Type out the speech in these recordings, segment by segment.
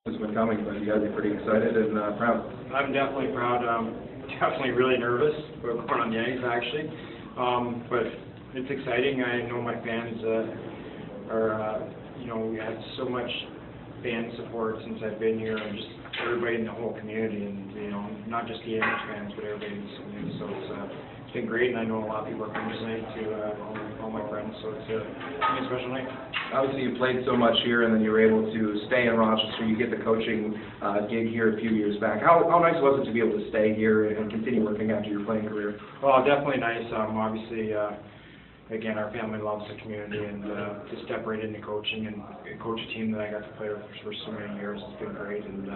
It's been coming, but you guys are pretty excited and proud. I'm definitely proud. Definitely really nervous about going on the ice, actually. But it's exciting. I know my fans we had so much fan support since I've been here, and just everybody in the whole community, and not just the English fans, but everybody in this community. So it's been great, and I know a lot of people are coming tonight to all my friends. So it's a special night. Obviously, you played so much here, and then you were able to stay in Rochester. You get the coaching gig here a few years back. How nice was it to be able to stay here and continue working after your playing career? Well, definitely nice. Obviously, again, our family loves the community, and to step right into coaching and coach a team that I got to play with for so many years has been great. And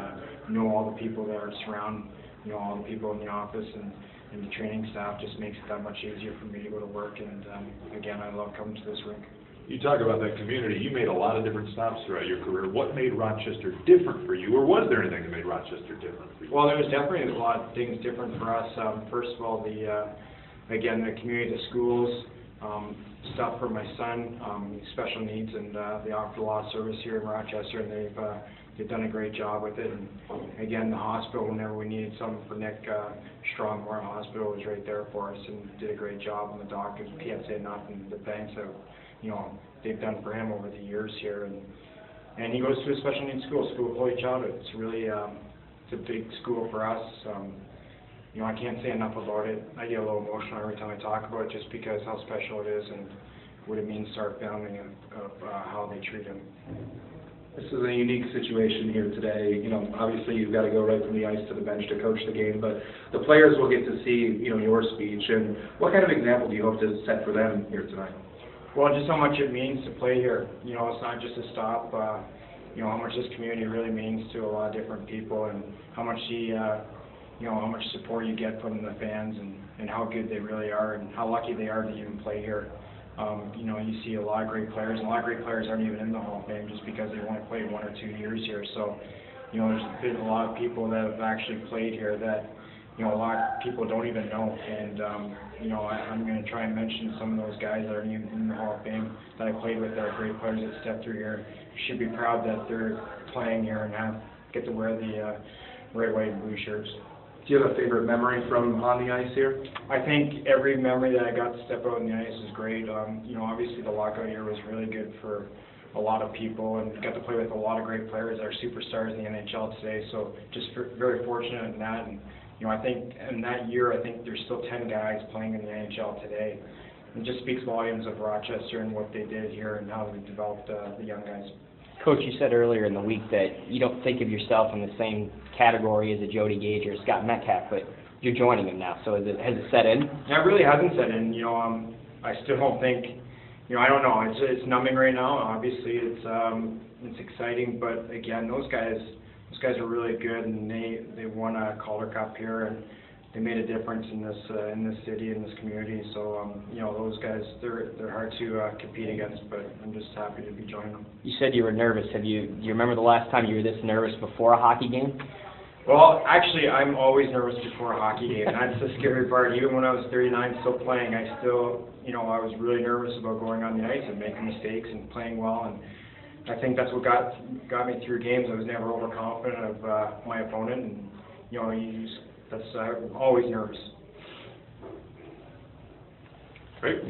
know all the people that are surround, all the people in the office and the training staff just makes it that much easier for me to go to work. And again, I love coming to this rink. You talk about that community. You made a lot of different stops throughout your career. What made Rochester different for you, or was there anything that made Rochester different for you? Well, there was definitely a lot of things different for us. First of all, the community, the schools, stuff for my son, special needs, and they offer a lot of service here in Rochester, and they've done a great job with it. And again, the hospital, whenever we needed something for Nick, Strongmore Hospital was right there for us and did a great job. And the doctors, we can't say enough, and the thanks that they've done for him over the years here. And he goes to a special needs school of early childhood. It's really it's a big school for us. I can't say enough about it. I get a little emotional every time I talk about it, just because how special it is and what it means to our family of how they treat him. This is a unique situation here today. Obviously you've got to go right from the ice to the bench to coach the game, but the players will get to see, your speech. And what kind of example do you hope to set for them here tonight? Well, just how much it means to play here. It's not just a stop. How much this community really means to a lot of different people, and how much how much support you get from the fans, and how good they really are, and how lucky they are to even play here. You see a lot of great players, and a lot of great players aren't even in the Hall of Fame just because they only played 1 or 2 years here. So, there's been a lot of people that have actually played here that, a lot of people don't even know. And, I'm going to try and mention some of those guys that aren't even in the Hall of Fame that I played with that are great players that stepped through here. You should be proud that they're playing here and get to wear the red, white, and blue shirts. Do you have a favorite memory from on the ice here? I think every memory that I got to step out on the ice is great. Obviously the lockout year was really good for a lot of people, and got to play with a lot of great players that are superstars in the NHL today. So just very fortunate in that. And I think in that year, there's still 10 guys playing in the NHL today. It just speaks volumes of Rochester and what they did here and how they developed the young guys. Coach, you said earlier in the week that you don't think of yourself in the same category as a Jody Gage or Scott Metcalf, but you're joining him now. So has it set in? Yeah, it really hasn't set in. I still don't think. I don't know. It's numbing right now. Obviously, it's exciting, but again, those guys are really good, and they won a Calder Cup here, and they made a difference in this city, in this community. So those guys, they're hard to compete against, but I'm just happy to be joining them. You said you were nervous. Do you remember the last time you were this nervous before a hockey game? Well, actually, I'm always nervous before a hockey game. That's the scary part. Even when I was 39, still playing, I still, I was really nervous about going on the ice and making mistakes and playing well. And I think that's what got me through games. I was never overconfident of my opponent, and I'm always nervous. Great.